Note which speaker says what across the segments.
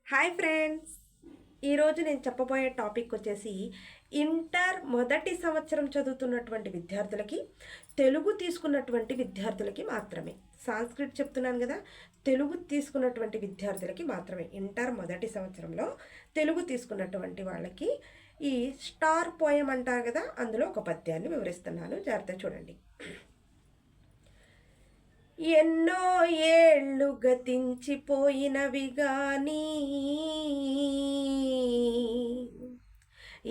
Speaker 1: Hi friends. ఈరోజు నేను చెప్పబోయే టాపిక్ వచ్చేసి ఇంటర్ మొదటి సంవత్సరం చదువుతున్నటువంటి విద్యార్థులకి, తెలుగు తీసుకున్నటువంటి విద్యార్థులకి మాత్రమే. సాంస్క్రిట్ చెప్తున్నాను కదా, తెలుగు తీసుకున్నటువంటి విద్యార్థులకి మాత్రమే. ఇంటర్ మొదటి సంవత్సరంలో తెలుగు తీసుకున్నటువంటి వాళ్ళకి ఈ స్టార్ పోయం అంటారు కదా, అందులో ఒక పద్యాన్ని వివరిస్తున్నాను, జాగ్రత్త చూడండి. ఎన్నో ఏళ్ళు గతించిపోయినవి గాని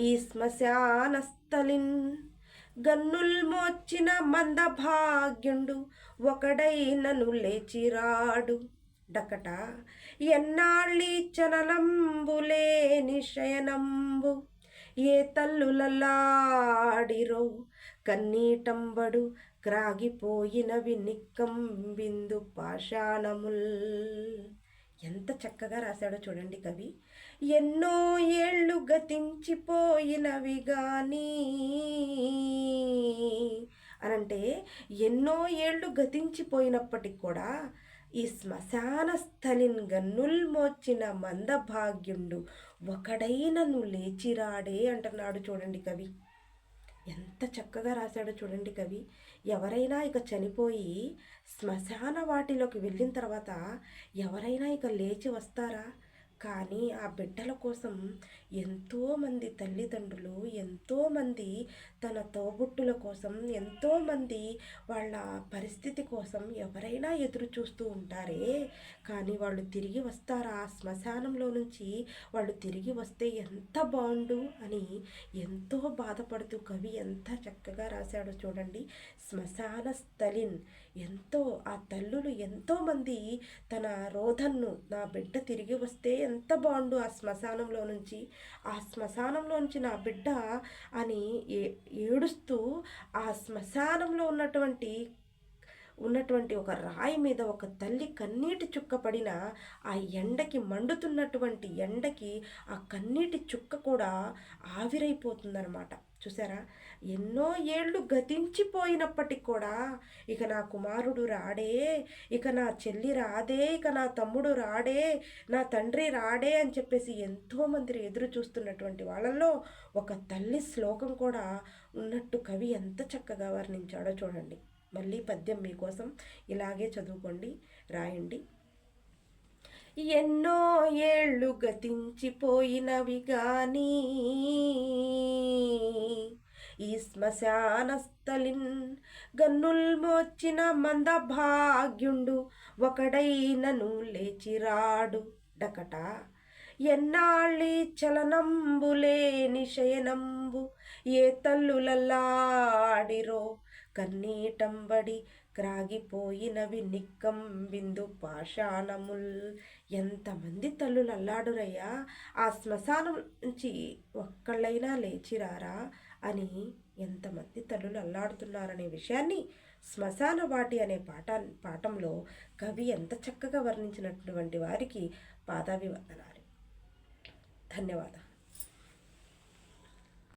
Speaker 1: ఈ శ్మశానస్థలిన్ గన్నుల్ మోచిన మందభాగ్యుండు ఒకడైనను లేచిరాడు డకట ఎన్నాళ్ళి చనలంబులేని శయనంబు ఏ తల్లులలాడిరో కన్నీటంబడు క్రాగిపోయినవి నిక్కంబిందు పాషాణముల్. ఎంత చక్కగా రాశాడో చూడండి కవి. ఎన్నో ఏళ్ళు గతించిపోయినవి గాని అనంటే ఎన్నో ఏళ్ళు గతించిపోయినప్పటికి కూడా ఈ శ్మశాన స్థలిన్ గన్నుల్ మోచిన మందభాగ్యుండు ఒకడైనను లేచిరాడే అంటున్నాడు చూడండి కవి. ఎంత చక్కగా రాశాడో చూడండి కవి. ఎవరైనా ఇక చనిపోయి శ్మశాన వాటిలోకి వెళ్ళిన తర్వాత ఎవరైనా ఇక లేచి వస్తారా? కానీ ఆ బిడ్డల కోసం ఎంతోమంది తల్లిదండ్రులు, ఎంతోమంది తన తోబుట్టుల కోసం, ఎంతోమంది వాళ్ళ పరిస్థితి కోసం ఎవరైనా ఎదురు చూస్తూ ఉంటారే. కానీ వాళ్ళు తిరిగి వస్తారా? శ్మశానంలో నుంచి వాళ్ళు తిరిగి వస్తే ఎంత బాగుండు అని ఎంతో బాధపడుతూ కవి ఎంత చక్కగా రాశాడో చూడండి. శ్మశాన స్థలిన్, ఎంతో ఆ తల్లులు ఎంతోమంది తన రోధన్ను, నా బిడ్డ తిరిగి వస్తే ఎంత బాగుండు ఆ శ్మశానంలో నుంచి నా బిడ్డ అని ఏడుస్తూ ఆ శ్మశానంలో ఉన్నటువంటి ఒక రాయి మీద ఒక తల్లి కన్నీటి చుక్క పడిన ఆ ఎండకి, మండుతున్నటువంటి ఎండకి ఆ కన్నీటి చుక్క కూడా ఆవిరైపోతుందన్నమాట. చూసారా? ఎన్నో ఏళ్ళు గతించిపోయినప్పటికి కూడా ఇక నా కుమారుడు రాడే, ఇక నా చెల్లి రాదే, ఇక నా తమ్ముడు రాడే, నా తండ్రి రాడే అని చెప్పేసి ఎంతోమంది ఎదురు చూస్తున్నటువంటి వాళ్ళల్లో ఒక తల్లి శ్లోకం కూడా ఉన్నట్టు కవి ఎంత చక్కగా వర్ణించాడో చూడండి. మళ్ళీ పద్యం మీకోసం ఇలాగే చదువుకోండి, రాయండి. ఎన్నో ఏళ్ళు గతించిపోయినవి గాని ఈ శ్మశానస్థలిన్ గన్నుల్ మోచిన మందభాగ్యుండు ఒకడైనను లేచిరాడు డకట ఎన్నాళ్ళి చలనంబులేని శయనంబు ఏ తల్లులల్లాడిరో కన్నీటంబడి క్రాగిపోయినవి నిక్కంబిందు పాషాణముల్. ఎంతమంది తల్లులు అల్లాడురయ్యా, ఆ శ్మశానం నుంచి ఒక్కళ్ళైనా లేచిరారా అని ఎంతమంది తల్లులు అల్లాడుతున్నారనే విషయాన్ని శ్మశాన వాటి అనే పాఠంలో కవి ఎంత చక్కగా వర్ణించినటువంటి వారికి పాదాభివందనాలు. ధన్యవాదాలు.